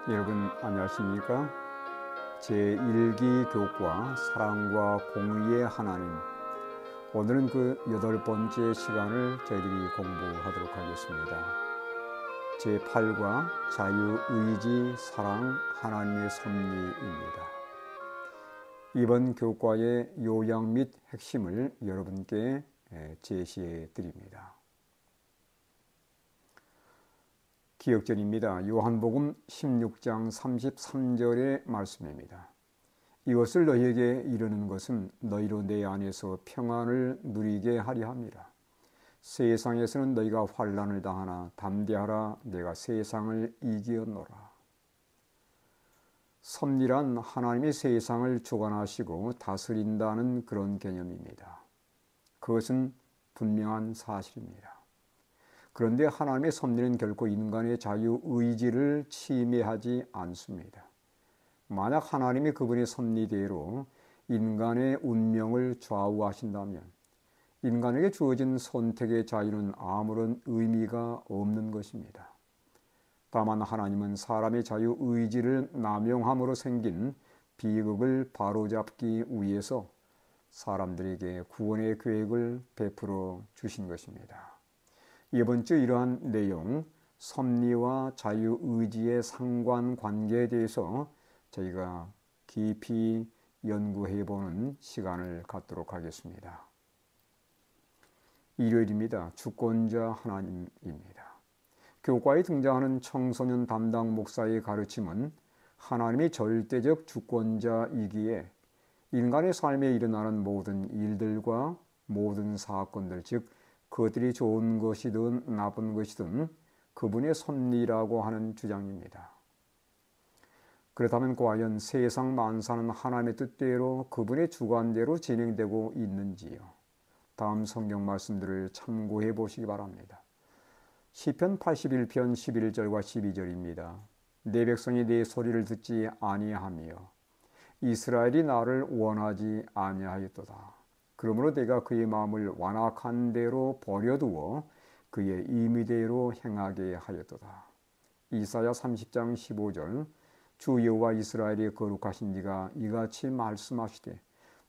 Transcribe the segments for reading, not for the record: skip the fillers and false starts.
여러분 안녕하십니까? 제1기 교과 사랑과 공의의 하나님, 오늘은 그 8번째 시간을 저희들이 공부하도록 하겠습니다. 제8과 자유의지 사랑 하나님의 섭리입니다. 이번 교과의 요약 및 핵심을 여러분께 제시해 드립니다. 기억전입니다. 요한복음 16장 33절의 말씀입니다. 이것을 너희에게 이르는 것은 너희로 내 안에서 평안을 누리게 하려 함이라. 세상에서는 너희가 환난을 당하나 담대하라. 내가 세상을 이기었노라. 섭리란 하나님이 세상을 주관하시고 다스린다는 그런 개념입니다. 그것은 분명한 사실입니다. 그런데 하나님의 섭리는 결코 인간의 자유의지를 침해하지 않습니다. 만약 하나님이 그분의 섭리대로 인간의 운명을 좌우하신다면 인간에게 주어진 선택의 자유는 아무런 의미가 없는 것입니다. 다만 하나님은 사람의 자유의지를 남용함으로 생긴 비극을 바로잡기 위해서 사람들에게 구원의 계획을 베풀어 주신 것입니다. 이번 주 이러한 내용, 섭리와 자유의지의 상관관계에 대해서 저희가 깊이 연구해보는 시간을 갖도록 하겠습니다. 일요일입니다. 주권자 하나님입니다. 교과에 등장하는 청소년 담당 목사의 가르침은 하나님이 절대적 주권자이기에 인간의 삶에 일어나는 모든 일들과 모든 사건들, 즉 그것들이 좋은 것이든 나쁜 것이든 그분의 섭리라고 하는 주장입니다. 그렇다면 과연 세상 만사는 하나님의 뜻대로 그분의 주관대로 진행되고 있는지요? 다음 성경 말씀들을 참고해 보시기 바랍니다. 시편 81편 11절과 12절입니다. 내 백성이 내 소리를 듣지 아니하며 이스라엘이 나를 원하지 아니하였도다. 그러므로 내가 그의 마음을 완악한 대로 버려두어 그의 임의대로 행하게 하였도다. 이사야 30장 15절 주 여호와 이스라엘의 거룩하신 이가 이같이 말씀하시되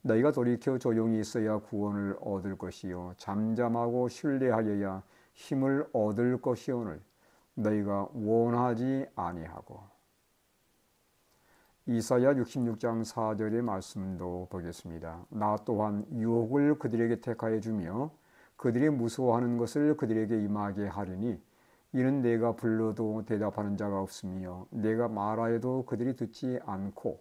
너희가 돌이켜 조용히 있어야 구원을 얻을 것이요 잠잠하고 신뢰하여야 힘을 얻을 것이오늘 너희가 원하지 아니하고. 이사야 66장 4절의 말씀도 보겠습니다. 나 또한 유혹을 그들에게 택하여 주며 그들이 무서워하는 것을 그들에게 임하게 하리니 이는 내가 불러도 대답하는 자가 없으며 내가 말하여도 그들이 듣지 않고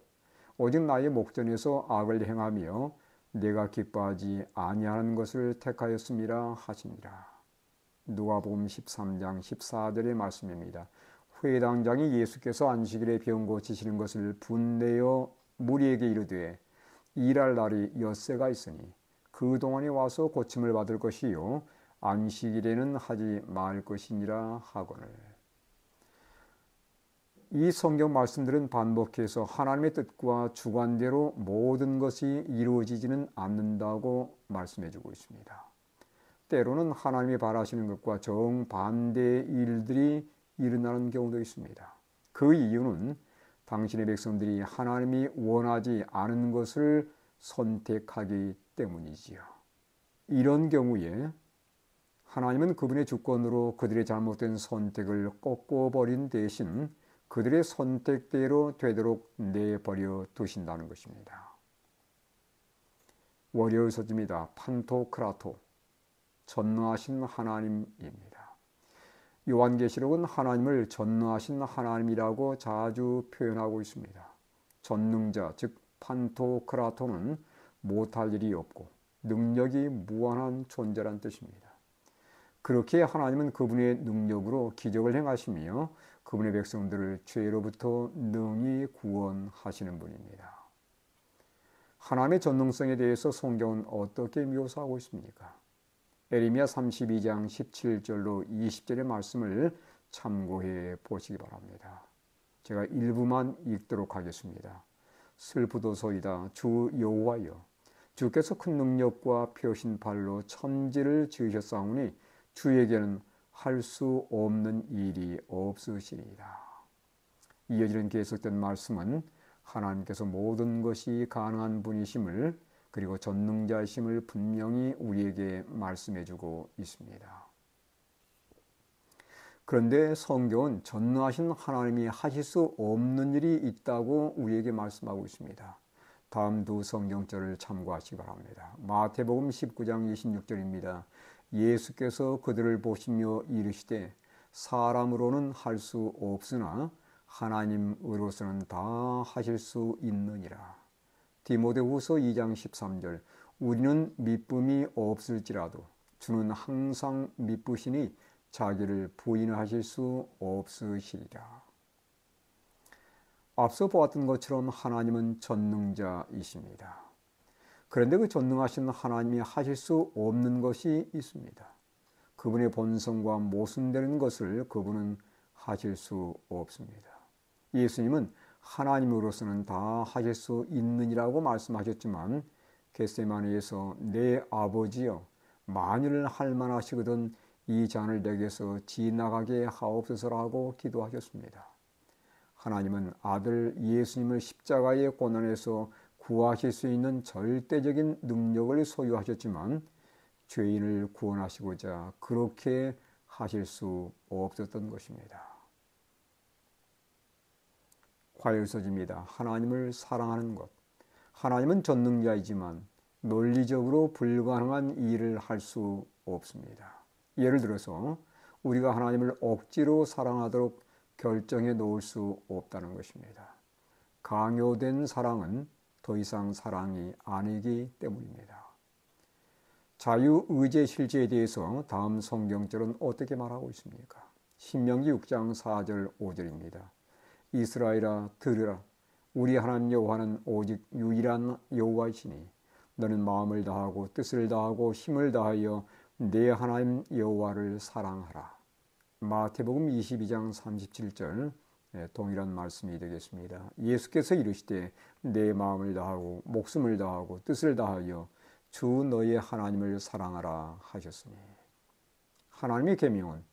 오직 나의 목전에서 악을 행하며 내가 기뻐하지 아니하는 것을 택하였음이라 하시니라. 누가복음 13장 14절의 말씀입니다. 회당장이 예수께서 안식일에 병 고치시는 것을 분내어 무리에게 이르되 일할 날이 엿새가 있으니 그 동안에 와서 고침을 받을 것이요 안식일에는 하지 말 것이니라 하거늘. 이 성경 말씀들은 반복해서 하나님의 뜻과 주관대로 모든 것이 이루어지지는 않는다고 말씀해 주고 있습니다. 때로는 하나님이 바라시는 것과 정반대의 일들이 일어나는 경우도 있습니다. 그 이유는 당신의 백성들이 하나님이 원하지 않은 것을 선택하기 때문이지요. 이런 경우에 하나님은 그분의 주권으로 그들의 잘못된 선택을 꺾어버린 대신 그들의 선택대로 되도록 내버려 두신다는 것입니다. 월요일 서집니다. 판토크라토, 전능하신 하나님입니다. 요한계시록은 하나님을 전능하신 하나님이라고 자주 표현하고 있습니다. 전능자, 즉 판토크라토는 못할 일이 없고 능력이 무한한 존재란 뜻입니다. 그렇게 하나님은 그분의 능력으로 기적을 행하시며 그분의 백성들을 죄로부터 능히 구원하시는 분입니다. 하나님의 전능성에 대해서 성경은 어떻게 묘사하고 있습니까? 에레미야 32장 17절로 20절의 말씀을 참고해 보시기 바랍니다. 제가 일부만 읽도록 하겠습니다. 슬프도소이다 주 여호와여 주께서 큰 능력과 펴신 발로 천지를 지으셨사오니 주에게는 할 수 없는 일이 없으시리이다. 이어지는 계속된 말씀은 하나님께서 모든 것이 가능한 분이심을, 그리고 전능자이심을 분명히 우리에게 말씀해주고 있습니다. 그런데 성경은 전능하신 하나님이 하실 수 없는 일이 있다고 우리에게 말씀하고 있습니다. 다음 두 성경절을 참고하시기 바랍니다. 마태복음 19장 26절입니다. 예수께서 그들을 보시며 이르시되 사람으로는 할 수 없으나 하나님으로서는 다 하실 수 있느니라. 디모데후서 2장 13절 우리는 미쁨이 없을지라도 주는 항상 미쁘시니 자기를 부인하실 수 없으시리라. 앞서 보았던 것처럼 하나님은 전능자이십니다. 그런데 그 전능하신 하나님이 하실 수 없는 것이 있습니다. 그분의 본성과 모순되는 것을 그분은 하실 수 없습니다. 예수님은 하나님으로서는 다 하실 수 있느니라고 말씀하셨지만 겟세마네에서 내 아버지여 만일 할 만하시거든 이 잔을 내게서 지나가게 하옵소서라고 기도하셨습니다. 하나님은 아들 예수님을 십자가의 고난에서 구하실 수 있는 절대적인 능력을 소유하셨지만 죄인을 구원하시고자 그렇게 하실 수 없었던 것입니다. 과일서집니다. 하나님을 사랑하는 것. 하나님은 전능자이지만 논리적으로 불가능한 일을 할 수 없습니다. 예를 들어서 우리가 하나님을 억지로 사랑하도록 결정해 놓을 수 없다는 것입니다. 강요된 사랑은 더 이상 사랑이 아니기 때문입니다. 자유의지의 실제에 대해서 다음 성경절은 어떻게 말하고 있습니까? 신명기 6장 4절 5절입니다. 이스라엘아 들으라. 우리 하나님 여호와는 오직 유일한 여호와이시니 너는 마음을 다하고 뜻을 다하고 힘을 다하여 내 하나님 여호와를 사랑하라. 마태복음 22장 37절 동일한 말씀이 되겠습니다. 예수께서 이르시되 내 마음을 다하고 목숨을 다하고 뜻을 다하여 주 너의 하나님을 사랑하라 하셨으니 하나님의 계명은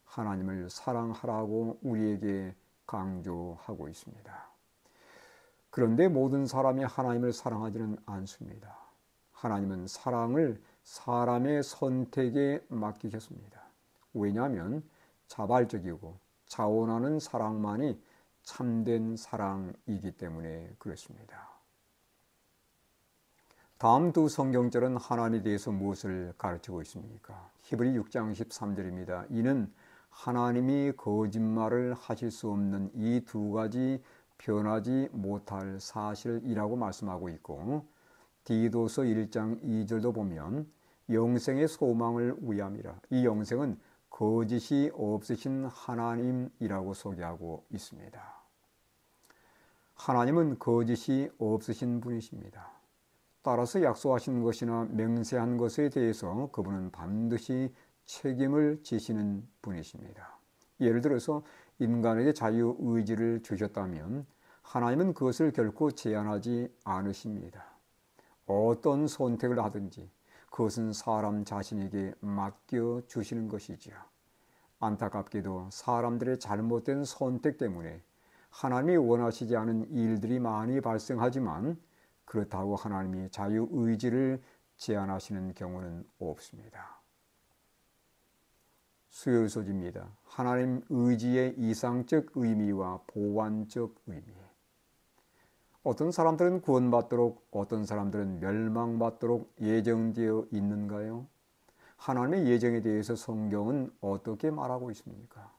하나님을 사랑하라고 우리에게 강조하고 있습니다. 그런데 모든 사람이 하나님을 사랑하지는 않습니다. 하나님은 사랑을 사람의 선택에 맡기셨습니다. 왜냐하면 자발적이고 자원하는 사랑만이 참된 사랑이기 때문에 그렇습니다. 다음 두 성경절은 하나님에 대해서 무엇을 가르치고 있습니까? 히브리 6장 13절입니다. 이는 하나님이 거짓말을 하실 수 없는 이 두 가지 변하지 못할 사실이라고 말씀하고 있고 디도서 1장 2절도 보면 영생의 소망을 위함이라. 이 영생은 거짓이 없으신 하나님이라고 소개하고 있습니다. 하나님은 거짓이 없으신 분이십니다. 따라서 약속하신 것이나 맹세한 것에 대해서 그분은 반드시 책임을 지시는 분이십니다. 예를 들어서 인간에게 자유의지를 주셨다면 하나님은 그것을 결코 제한하지 않으십니다. 어떤 선택을 하든지 그것은 사람 자신에게 맡겨주시는 것이지요. 안타깝게도 사람들의 잘못된 선택 때문에 하나님이 원하시지 않은 일들이 많이 발생하지만 그렇다고 하나님이 자유의지를 제한하시는 경우는 없습니다. 수요일 소지입니다. 하나님 의지의 이상적 의미와 보완적 의미. 어떤 사람들은 구원받도록 어떤 사람들은 멸망받도록 예정되어 있는가요? 하나님의 예정에 대해서 성경은 어떻게 말하고 있습니까?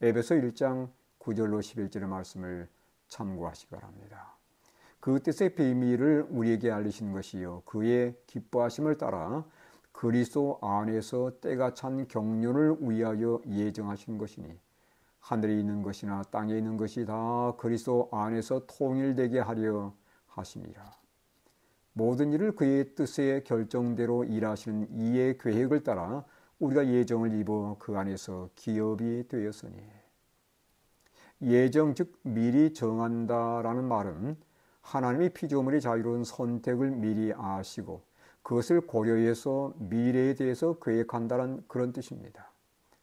에베소 1장 9절로 11절의 말씀을 참고하시기 바랍니다. 그 뜻의 비밀을 우리에게 알리신 것이요 그의 기뻐하심을 따라 그리스도 안에서 때가 찬 경륜을 위하여 예정하신 것이니 하늘에 있는 것이나 땅에 있는 것이 다 그리스도 안에서 통일되게 하려 하심이라. 모든 일을 그의 뜻의 결정대로 일하시는 이의 계획을 따라 우리가 예정을 입어 그 안에서 기업이 되었으니. 예정 즉 미리 정한다라는 말은 하나님이 피조물의 자유로운 선택을 미리 아시고 그것을 고려해서 미래에 대해서 계획한다는 그런 뜻입니다.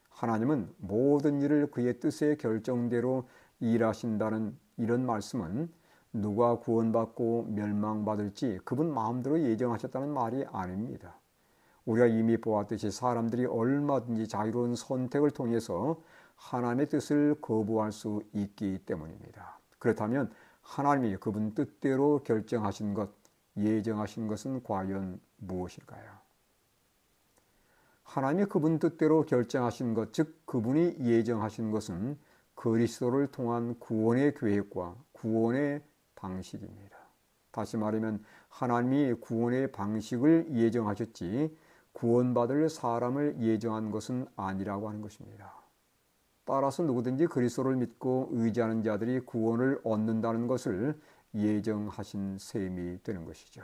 하나님은 모든 일을 그의 뜻의 결정대로 일하신다는 이런 말씀은 누가 구원받고 멸망받을지 그분 마음대로 예정하셨다는 말이 아닙니다. 우리가 이미 보았듯이 사람들이 얼마든지 자유로운 선택을 통해서 하나님의 뜻을 거부할 수 있기 때문입니다. 그렇다면 하나님이 그분 뜻대로 결정하신 것, 예정하신 것은 과연 무엇일까요? 하나님이 그분 뜻대로 결정하신 것, 즉 그분이 예정하신 것은 그리스도를 통한 구원의 계획과 구원의 방식입니다. 다시 말하면 하나님이 구원의 방식을 예정하셨지 구원받을 사람을 예정한 것은 아니라고 하는 것입니다. 따라서 누구든지 그리스도를 믿고 의지하는 자들이 구원을 얻는다는 것을 예정하신 셈이 되는 것이죠.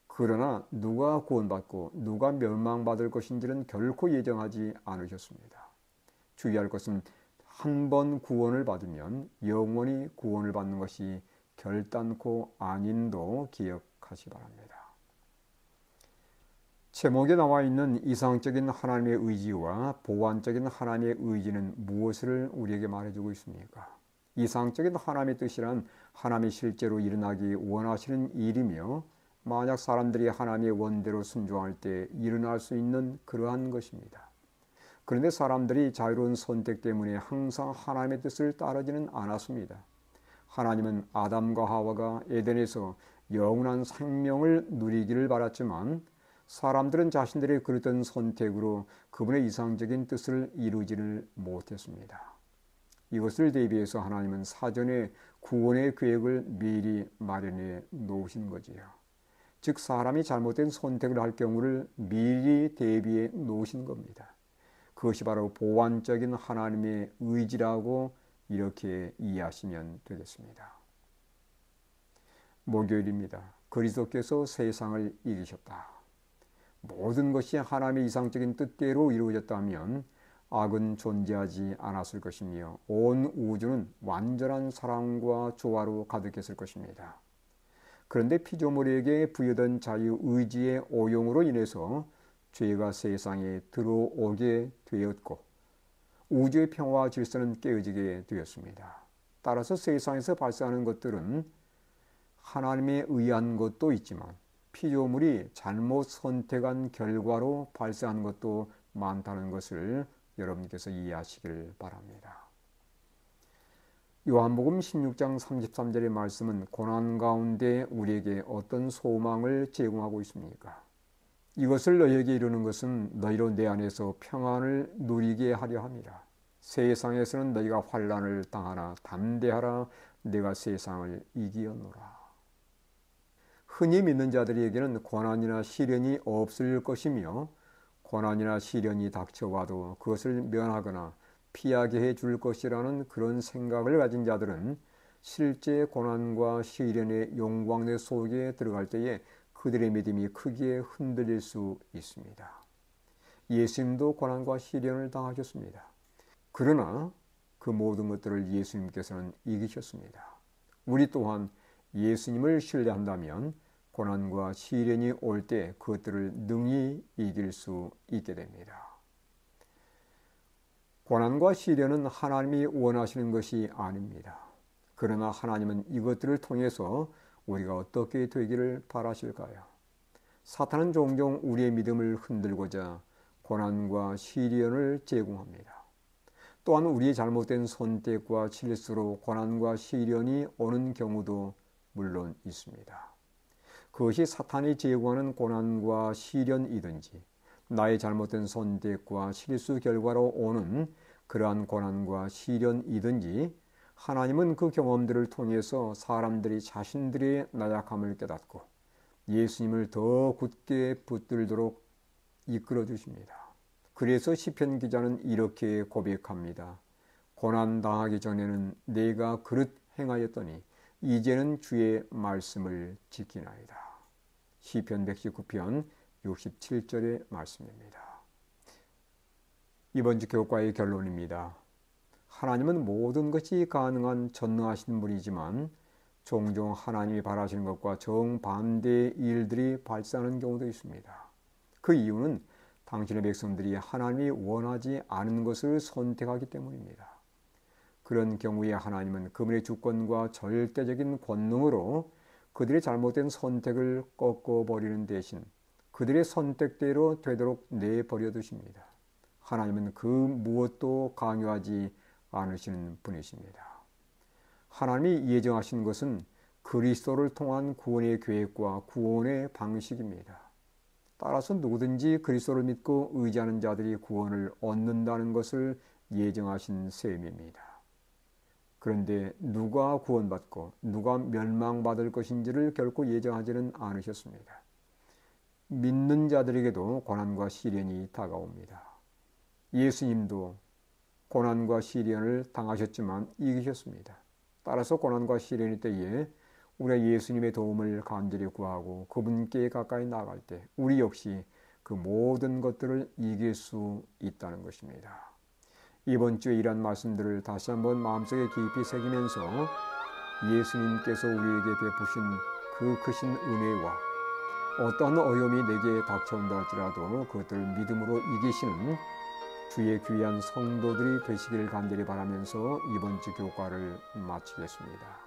그러나 누가 구원받고 누가 멸망받을 것인지는 결코 예정하지 않으셨습니다. 주의할 것은 한 번 구원을 받으면 영원히 구원을 받는 것이 결단코 아닌도 기억하시 바랍니다. 제목에 나와 있는 이상적인 하나님의 의지와 보완적인 하나님의 의지는 무엇을 우리에게 말해주고 있습니까? 이상적인 하나님의 뜻이란 하나님이 실제로 일어나기 원하시는 일이며 만약 사람들이 하나님의 원대로 순종할 때 일어날 수 있는 그러한 것입니다. 그런데 사람들이 자유로운 선택 때문에 항상 하나님의 뜻을 따르지는 않았습니다. 하나님은 아담과 하와가 에덴에서 영원한 생명을 누리기를 바랐지만 사람들은 자신들의 그릇된 선택으로 그분의 이상적인 뜻을 이루지를 못했습니다. 이것을 대비해서 하나님은 사전에 구원의 계획을 미리 마련해 놓으신 거지요. 즉 사람이 잘못된 선택을 할 경우를 미리 대비해 놓으신 겁니다. 그것이 바로 보완적인 하나님의 의지라고 이렇게 이해하시면 되겠습니다. 목요일입니다. 그리스도께서 세상을 이기셨다. 모든 것이 하나님의 이상적인 뜻대로 이루어졌다면 악은 존재하지 않았을 것이며 온 우주는 완전한 사랑과 조화로 가득했을 것입니다. 그런데 피조물에게 부여된 자유의지의 오용으로 인해서 죄가 세상에 들어오게 되었고 우주의 평화와 질서는 깨어지게 되었습니다. 따라서 세상에서 발생하는 것들은 하나님에 의한 것도 있지만 피조물이 잘못 선택한 결과로 발생하는 것도 많다는 것을 여러분께서 이해하시길 바랍니다. 요한복음 16장 33절의 말씀은 고난 가운데 우리에게 어떤 소망을 제공하고 있습니까? 이것을 너희에게 이루는 것은 너희로 내 안에서 평안을 누리게 하려 함이라. 세상에서는 너희가 환난을 당하나 담대하라. 내가 세상을 이기었노라. 흔히 믿는 자들에게는 고난이나 시련이 없을 것이며 고난이나 시련이 닥쳐와도 그것을 면하거나 피하게 해줄 것이라는 그런 생각을 가진 자들은 실제 고난과 시련의 용광로 속에 들어갈 때에 그들의 믿음이 크게 흔들릴 수 있습니다. 예수님도 고난과 시련을 당하셨습니다. 그러나 그 모든 것들을 예수님께서는 이기셨습니다. 우리 또한 예수님을 신뢰한다면 고난과 시련이 올 때 그것들을 능히 이길 수 있게 됩니다. 고난과 시련은 하나님이 원하시는 것이 아닙니다. 그러나 하나님은 이것들을 통해서 우리가 어떻게 되기를 바라실까요? 사탄은 종종 우리의 믿음을 흔들고자 고난과 시련을 제공합니다. 또한 우리의 잘못된 선택과 실수로 고난과 시련이 오는 경우도 물론 있습니다. 그것이 사탄이 제공하는 고난과 시련이든지 나의 잘못된 선택과 실수 결과로 오는 그러한 고난과 시련이든지 하나님은 그 경험들을 통해서 사람들이 자신들의 나약함을 깨닫고 예수님을 더 굳게 붙들도록 이끌어 주십니다. 그래서 시편 기자는 이렇게 고백합니다. 고난 당하기 전에는 내가 그릇 행하였더니 이제는 주의 말씀을 지키나이다. 시편 119편 67절의 말씀입니다. 이번 주 교과의 결론입니다. 하나님은 모든 것이 가능한 전능하신 분이지만 종종 하나님이 바라시는 것과 정반대의 일들이 발생하는 경우도 있습니다. 그 이유는 당신의 백성들이 하나님이 원하지 않은 것을 선택하기 때문입니다. 그런 경우에 하나님은 그분의 주권과 절대적인 권능으로 그들의 잘못된 선택을 꺾어버리는 대신 그들의 선택대로 되도록 내버려 두십니다. 하나님은 그 무엇도 강요하지 않으시는 분이십니다. 하나님이 예정하신 것은 그리스도를 통한 구원의 계획과 구원의 방식입니다. 따라서 누구든지 그리스도를 믿고 의지하는 자들이 구원을 얻는다는 것을 예정하신 셈입니다. 그런데 누가 구원받고 누가 멸망받을 것인지를 결코 예정하지는 않으셨습니다. 믿는 자들에게도 고난과 시련이 다가옵니다. 예수님도 고난과 시련을 당하셨지만 이기셨습니다. 따라서 고난과 시련의 때에 우리가 예수님의 도움을 간절히 구하고 그분께 가까이 나아갈 때 우리 역시 그 모든 것들을 이길 수 있다는 것입니다. 이번 주에 이러한 말씀들을 다시 한번 마음속에 깊이 새기면서 예수님께서 우리에게 베푸신 그 크신 은혜와 어떠한 어려움이 내게 닥쳐온다 할지라도 그것들을 믿음으로 이기시는 주의 귀한 성도들이 되시길 간절히 바라면서 이번 주 교과를 마치겠습니다.